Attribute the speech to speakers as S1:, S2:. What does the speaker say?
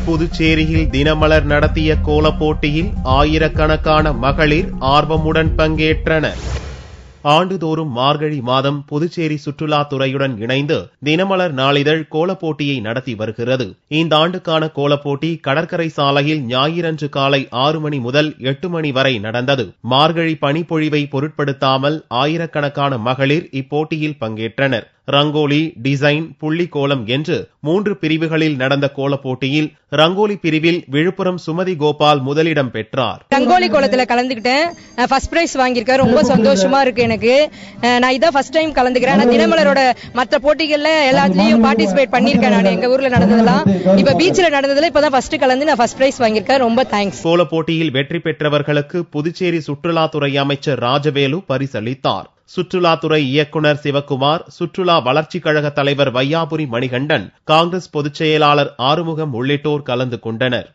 S1: புதுச்சேரியில் தினமலர் நடத்திய கோலப் போட்டியில் ஆயிரக்கணக்கான மகளிர் ஆர்வமுடன் பங்கேற்றனர். ஆண்டுதோறும் மார்கழி மாதம் புதுச்சேரி சுற்றுலாத்துறையுடன் இணைந்து தினமலர் நாளிதழ் கோலப் போட்டியை நடத்தி வருகிறது. இந்த ஆண்டுக்கான கோலப் போட்டி கடற்கரை சாலையில் ஞாயிறன்று காலை 6 மணி முதல் 8 மணி வரை நடந்தது. மார்கழி பனிப்பொழிவை பொருட்படுத்தாமல் ஆயிரக்கணக்கான மகளிர் இப்போட்டியில் பங்கேற்றனர். ரங்கோலி, டிசைன், புள்ளி கோலம் என்று 3 பிரிவுகளில் நடந்த கோலப் போட்டியில் ரங்கோலி பிரிவில் விழுப்புரம் சுமதி கோபால் முதலிடம் பெற்றார்.
S2: ரங்கோலி கோலத்துல கலந்துக்கிட்டேன், ஃபர்ஸ்ட் பிரைஸ் வாங்கியிருக்கேன். ரொம்ப சந்தோஷமா இருக்கு எனக்கு. நான் இதான் ஃபர்ஸ்ட் டைம் கலந்துக்கிறேன். நான் தினமலரோட மற்ற போட்டிகள்ல எல்லாத்துலயும் பார்ட்டிசிபேட் பண்ணிருக்கேன். நான் எங்க ஊர்ல நடந்ததெல்லாம், இப்ப பீச்ல நடந்ததுல இப்பதான் ஃபர்ஸ்ட் கலந்து நான் ஃபர்ஸ்ட் பிரைஸ் வாங்கியிருக்கேன். ரொம்ப தேங்க்ஸ்.
S1: கோலப் போட்டியில் வெற்றி பெற்றவர்களுக்கு புதுச்சேரி சுற்றுலாத்துறை அமைச்சர் ராஜவேலு பரிசளித்தார். சுற்றுலாத்துறை இயக்குநர் சிவக்குமார், சுற்றுலா வளர்ச்சிக் கழக தலைவர் வையாபுரி மணிகண்டன், காங்கிரஸ் பொதுச் செயலாளர் ஆறுமுகம் உள்ளிட்டோர் கலந்து கொண்டனர்.